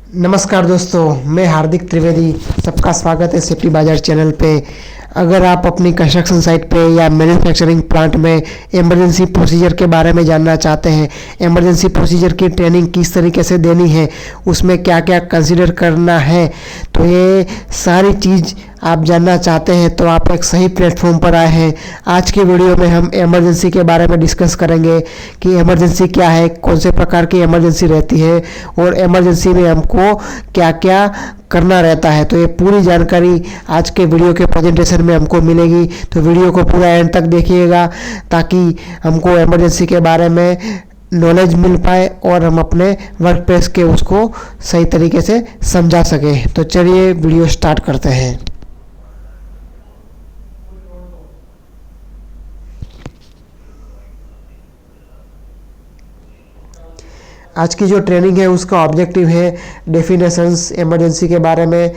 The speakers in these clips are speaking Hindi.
नमस्कार दोस्तों, मैं हार्दिक त्रिवेदी। सबका स्वागत है सेफ्टी बाजार चैनल पे। अगर आप अपनी कंस्ट्रक्शन साइट पे या मैन्युफैक्चरिंग प्लांट में इमरजेंसी प्रोसीजर के बारे में जानना चाहते हैं, इमरजेंसी प्रोसीजर की ट्रेनिंग किस तरीके से देनी है, उसमें क्या क्या कंसीडर करना है, तो ये सारी चीज़ आप जानना चाहते हैं तो आप एक सही प्लेटफॉर्म पर आए हैं। आज की वीडियो में हम इमरजेंसी के बारे में डिस्कस करेंगे कि इमरजेंसी क्या है, कौन से प्रकार की इमरजेंसी रहती है और इमरजेंसी में हमको क्या क्या करना रहता है। तो ये पूरी जानकारी आज के वीडियो के प्रेजेंटेशन में हमको मिलेगी, तो वीडियो को पूरा एंड तक देखिएगा ताकि हमको इमरजेंसी के बारे में नॉलेज मिल पाए और हम अपने वर्क प्लेस के उसको सही तरीके से समझा सकें। तो चलिए वीडियो स्टार्ट करते हैं। आज की जो ट्रेनिंग है उसका ऑब्जेक्टिव है डेफिनेशंस, इमरजेंसी के बारे में,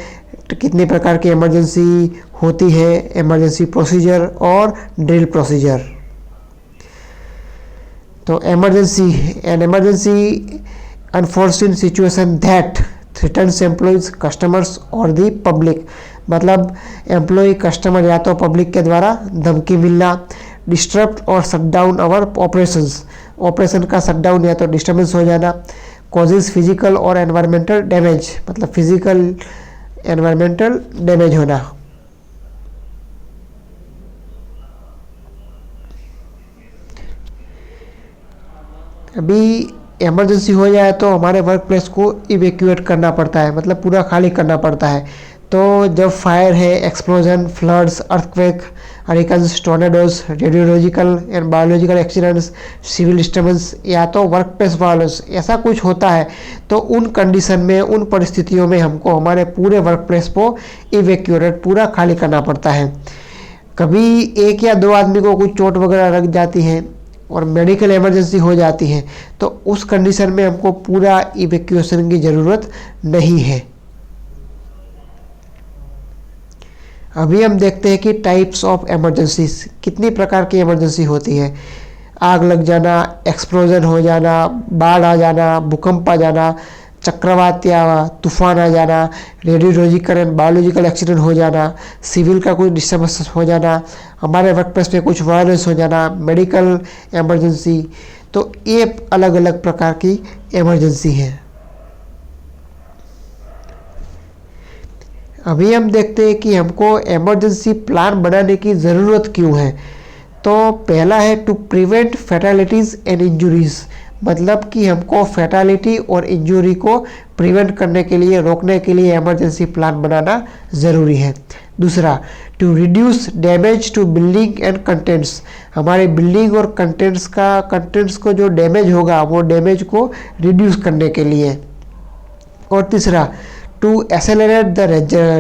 कितने प्रकार की इमरजेंसी होती है, इमरजेंसी प्रोसीजर और ड्रिल प्रोसीजर। तो an emergency unforeseen situation that threatens employees, customers और दी पब्लिक। मतलब एम्प्लॉय, कस्टमर या तो पब्लिक के द्वारा धमकी मिलना, डिस्टर्ब और shut down our operations, operation का शट डाउन या तो डिस्टर्बेंस हो जाना, कॉजेज फिजिकल और एनवायरमेंटल डैमेज, मतलब फिजिकल एनवायरमेंटल डैमेज होना। अभी इमरजेंसी हो जाए तो हमारे वर्क प्लेस को इवैक्यूएट करना पड़ता है, मतलब पूरा खाली करना पड़ता है। तो जब फायर है, explosion, floods, earthquake, hurricanes, tornadoes, radiological and biological accidents, civil disturbance या तो वर्क प्लेस वायलेंस, ऐसा कुछ होता है तो उन कंडीशन में, उन परिस्थितियों में हमको हमारे पूरे वर्क प्लेस को इवैक्यूएट, पूरा खाली करना पड़ता है। कभी एक या दो आदमी को कुछ चोट वगैरह लग जाती है और मेडिकल इमरजेंसी हो जाती है तो उस कंडीशन में हमको पूरा इवैक्यूएशन की ज़रूरत नहीं है। अभी हम देखते हैं कि टाइप्स ऑफ इमरजेंसीज, कितनी प्रकार की इमरजेंसी होती है। आग लग जाना, एक्सप्लोजन हो जाना, बाढ़ आ जाना, भूकंप आ जाना, चक्रवात या तूफान आ जाना, रेडियोलॉजिकल एंड बायोलॉजिकल एक्सीडेंट हो जाना, सिविल का कुछ डिस्टर्बेंस हो जाना, हमारे वर्क प्लेस पे कुछ वायलेंस हो जाना, मेडिकल इमरजेंसी। तो ये अलग अलग प्रकार की इमरजेंसी है। अभी हम देखते हैं कि हमको इमरजेंसी प्लान बनाने की ज़रूरत क्यों है। तो पहला है टू प्रिवेंट फैटालिटीज़ एंड इंजुरीज, मतलब कि हमको फैटालिटी और इंजरी को प्रिवेंट करने के लिए, रोकने के लिए इमरजेंसी प्लान बनाना ज़रूरी है। दूसरा, to reduce damage to building and contents, हमारे बिल्डिंग और कंटेंट्स को जो डैमेज होगा वो डैमेज को रिड्यूस करने के लिए। और तीसरा, to accelerate the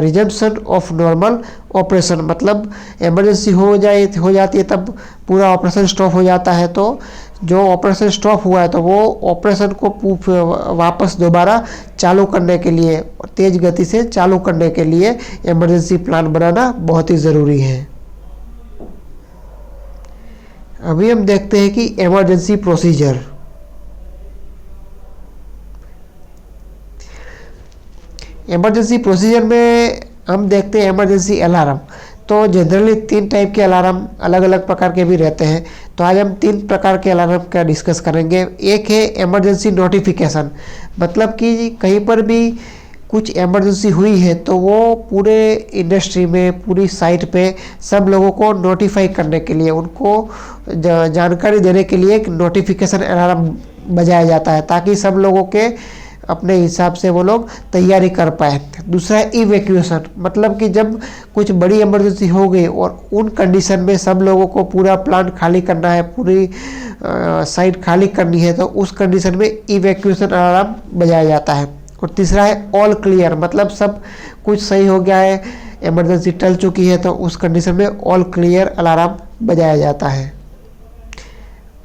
resumption of normal operation, मतलब इमरजेंसी हो जाती है तब पूरा ऑपरेशन स्टॉप हो जाता है, तो जो ऑपरेशन स्टॉप हुआ है तो वो ऑपरेशन को वापस दोबारा चालू करने के लिए, तेज़ गति से चालू करने के लिए इमरजेंसी प्लान बनाना बहुत ही ज़रूरी है। अभी हम देखते हैं कि इमरजेंसी प्रोसीजर। इमरजेंसी प्रोसीजर में हम देखते हैं इमरजेंसी अलार्म। तो जनरली 3 टाइप के अलार्म अलग अलग प्रकार के भी रहते हैं, तो आज हम 3 प्रकार के अलार्म का डिस्कस करेंगे। एक है इमरजेंसी नोटिफिकेशन, मतलब कि कहीं पर भी कुछ इमरजेंसी हुई है तो वो पूरे इंडस्ट्री में, पूरी साइट पे सब लोगों को नोटिफाई करने के लिए, उनको जानकारी देने के लिए एक नोटिफिकेशन अलार्म बजाया जाता है ताकि सब लोगों के अपने हिसाब से वो लोग तैयारी कर पाए। दूसरा है इवैक्यूएशन, मतलब कि जब कुछ बड़ी इमरजेंसी हो गई और उन कंडीशन में सब लोगों को पूरा प्लांट खाली करना है, पूरी साइट खाली करनी है, तो उस कंडीशन में इवैक्यूएशन अलार्म बजाया जाता है। और तीसरा है ऑल क्लियर, मतलब सब कुछ सही हो गया है, इमरजेंसी टल चुकी है, तो उस कंडीशन में ऑल क्लियर अलार्म बजाया जाता है।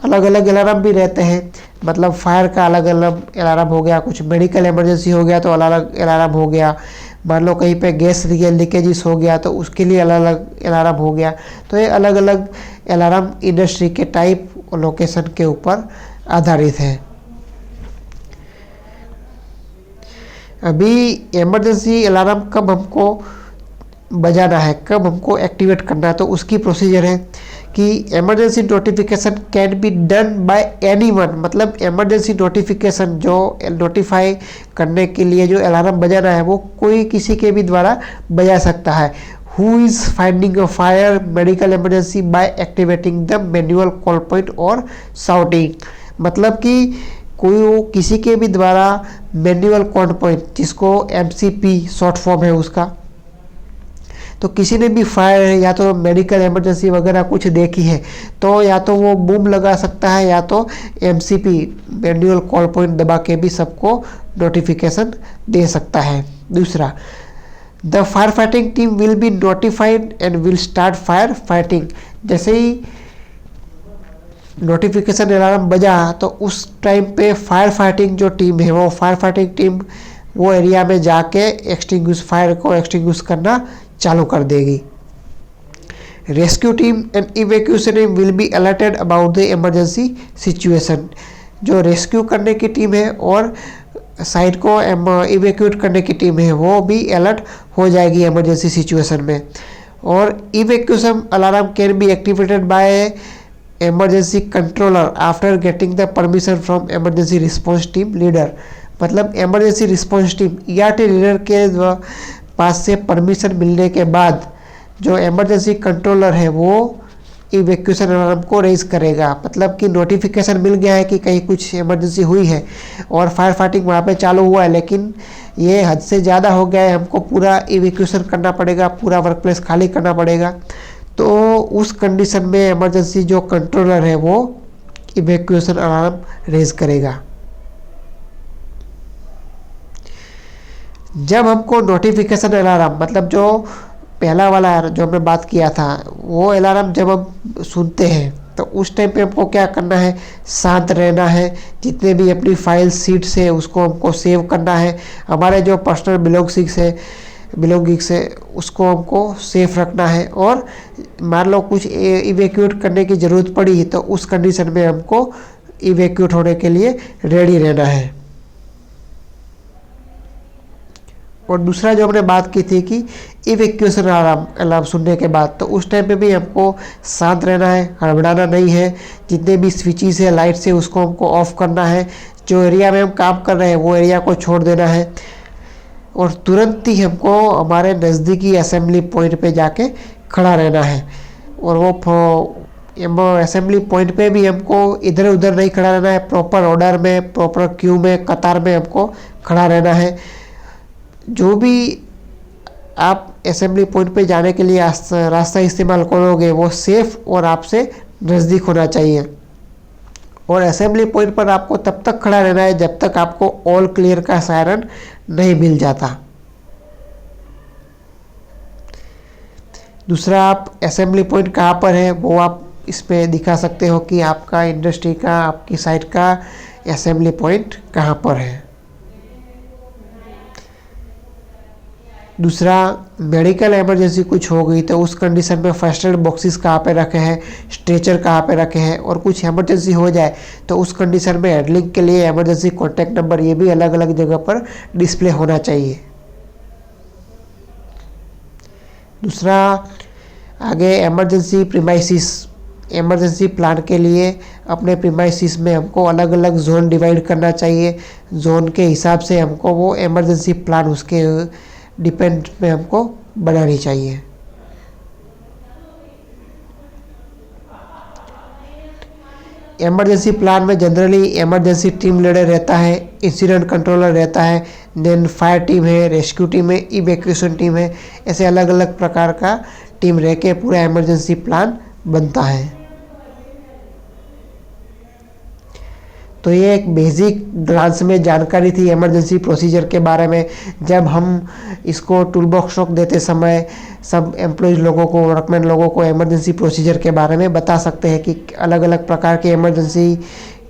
अलग अलग अलार्म भी रहते हैं, मतलब फायर का अलग अलग अलार्म हो गया, कुछ मेडिकल इमरजेंसी हो गया तो अलग अलग अलार्म हो गया, मान लो कहीं पे गैस लीकेजेस हो गया तो उसके लिए अलग अलग अलार्म हो गया। तो ये अलग अलग अलार्म इंडस्ट्री के टाइप और लोकेशन के ऊपर आधारित है। अभी इमरजेंसी अलार्म कब हमको बजाना है, कब हमको एक्टिवेट करना है, तो उसकी प्रोसीजर है कि emergency notification can be done by anyone, मतलब इमरजेंसी नोटिफिकेशन जो नोटिफाई करने के लिए जो अलार्म बजाना है वो कोई किसी के भी द्वारा बजा सकता है। Who is finding a fire medical emergency by activating the manual call point और साउटिंग, मतलब कि कोई किसी के भी द्वारा मैनुअल कॉल पॉइंट, जिसको MCP शॉर्ट फॉर्म है उसका, तो किसी ने भी फायर या तो मेडिकल इमरजेंसी वगैरह कुछ देखी है तो या तो वो बूम लगा सकता है या तो MCP मैनुअल कॉल पॉइंट दबा के भी सबको नोटिफिकेशन दे सकता है। दूसरा, the fire fighting team will be notified and will start fire fighting. जैसे ही नोटिफिकेशन अलार्म बजा तो उस टाइम पे फायर फाइटिंग जो टीम है वो फायर फाइटिंग टीम वो एरिया में जाके फायर को एक्सटिंग्विश करना चालू कर देगी। Rescue team and evacuation team will be alerted about the emergency situation. जो रेस्क्यू करने की टीम है और साइट को इवैक्यूएट करने की टीम है वो भी अलर्ट हो जाएगी इमरजेंसी सिचुएशन में। और evacuation alarm can be activated by emergency controller after getting the permission from emergency response team leader, मतलब emergency response team ERT leader के पास से परमिशन मिलने के बाद जो इमरजेंसी कंट्रोलर है वो इवैक्यूएशन अलार्म को रेज करेगा। मतलब कि नोटिफिकेशन मिल गया है कि कहीं कुछ इमरजेंसी हुई है और फायर फाइटिंग वहाँ पे चालू हुआ है, लेकिन ये हद से ज़्यादा हो गया है, हमको पूरा इवैक्यूएशन करना पड़ेगा, पूरा वर्क प्लेस खाली करना पड़ेगा। तो उस कंडीशन में इमरजेंसी जो कंट्रोलर है वो इवैक्यूएशन अलार्म रेज करेगा। जब हमको नोटिफिकेशन अलार्म, मतलब जो पहला वाला जो हमने बात किया था वो अलार्म जब हम सुनते हैं तो उस टाइम पे हमको क्या करना है, शांत रहना है, जितने भी अपनी फाइल सीट्स है उसको हमको सेव करना है, हमारे जो पर्सनल बिलोंगिंग्स है उसको हमको सेफ रखना है, और मान लो कुछ इवैक्यूएट करने की ज़रूरत पड़ी तो उस कंडीशन में हमको इवैक्यूएट होने के लिए रेडी रहना है। और दूसरा जो हमने बात की थी कि इवैक्यूएशन अलार्म सुनने के बाद तो उस टाइम पे भी हमको शांत रहना है, हड़बड़ाना नहीं है, जितने भी स्विचेस है लाइट से उसको हमको ऑफ करना है, जो एरिया में हम काम कर रहे हैं वो एरिया को छोड़ देना है, और तुरंत ही हमको हमारे नज़दीकी असेंबली पॉइंट पे जाके खड़ा रहना है। और वो असेंबली पॉइंट पे भी हमको इधर उधर नहीं खड़ा रहना है, प्रॉपर ऑर्डर में, प्रॉपर क्यू में, कतार में हमको खड़ा रहना है। जो भी आप असेंबली पॉइंट पे जाने के लिए रास्ता इस्तेमाल करोगे वो सेफ और आपसे नज़दीक होना चाहिए। और असेंबली पॉइंट पर आपको तब तक खड़ा रहना है जब तक आपको ऑल क्लियर का सायरन नहीं मिल जाता। दूसरा, आप असेंबली पॉइंट कहाँ पर है वो आप इस पे दिखा सकते हो कि आपका इंडस्ट्री का, आपकी साइट का असेंबली पॉइंट कहाँ पर है। दूसरा, मेडिकल इमरजेंसी कुछ हो गई तो उस कंडीशन में फर्स्ट एड बॉक्सेस कहाँ पे रखे हैं, स्ट्रेचर कहाँ पे रखे हैं, और कुछ इमरजेंसी हो जाए तो उस कंडीशन में हैंडलिंग के लिए इमरजेंसी कॉन्टैक्ट नंबर ये भी अलग अलग जगह पर डिस्प्ले होना चाहिए। दूसरा, आगे इमरजेंसी प्रीमाइसिस, इमरजेंसी प्लान के लिए अपने प्रीमाइसिस में हमको अलग अलग जोन डिवाइड करना चाहिए। जोन के हिसाब से हमको वो इमरजेंसी प्लान उसके डिपेंड में हमको बनानी चाहिए। इमरजेंसी प्लान में जनरली इमरजेंसी टीम लीडर रहता है, इंसिडेंट कंट्रोलर रहता है, देन फायर टीम है, रेस्क्यू टीम है, इवैक्यूएशन टीम है, ऐसे अलग अलग प्रकार का टीम रह के पूरा इमरजेंसी प्लान बनता है। तो ये एक बेसिक ग्लांस में जानकारी थी इमरजेंसी प्रोसीजर के बारे में। जब हम इसको टूल बॉक्स शॉक देते समय सब एम्प्लॉयज़ लोगों को, वर्कमैन लोगों को इमरजेंसी प्रोसीजर के बारे में बता सकते हैं कि अलग अलग प्रकार की इमरजेंसी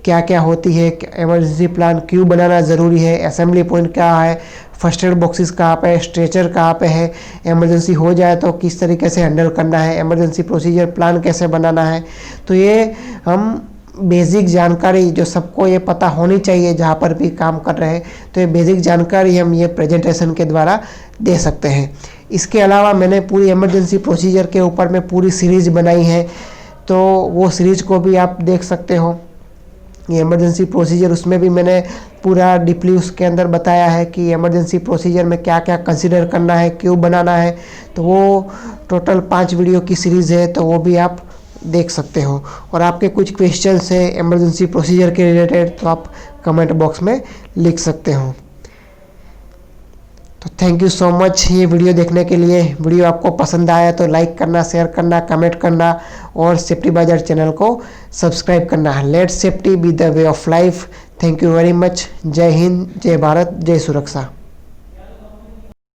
क्या क्या होती है, इमरजेंसी प्लान क्यों बनाना ज़रूरी है, असेंबली पॉइंट क्या है, फर्स्ट एड बॉक्सेस कहाँ पे है, स्ट्रेचर कहाँ पे है, इमरजेंसी हो जाए तो किस तरीके से हैंडल करना है, इमरजेंसी प्रोसीजर प्लान कैसे बनाना है। तो ये हम बेसिक जानकारी जो सबको ये पता होनी चाहिए जहाँ पर भी काम कर रहे हैं, तो ये बेसिक जानकारी हम ये प्रेजेंटेशन के द्वारा दे सकते हैं। इसके अलावा मैंने पूरी इमरजेंसी प्रोसीजर के ऊपर में पूरी सीरीज़ बनाई है, तो वो सीरीज़ को भी आप देख सकते हो। ये इमरजेंसी प्रोसीजर, उसमें भी मैंने पूरा डीपली उसके अंदर बताया है कि इमरजेंसी प्रोसीजर में क्या क्या कंसिडर करना है, क्यों बनाना है। तो वो टोटल 5 वीडियो की सीरीज़ है, तो वो भी आप देख सकते हो। और आपके कुछ क्वेश्चंस है इमरजेंसी प्रोसीजर के रिलेटेड, तो आप कमेंट बॉक्स में लिख सकते हो। तो थैंक यू सो मच ये वीडियो देखने के लिए। वीडियो आपको पसंद आया तो लाइक करना, शेयर करना, कमेंट करना और सेफ्टी बाजार चैनल को सब्सक्राइब करना। Let safety be the way of life. Thank you very much. जय हिंद, जय भारत, जय सुरक्षा।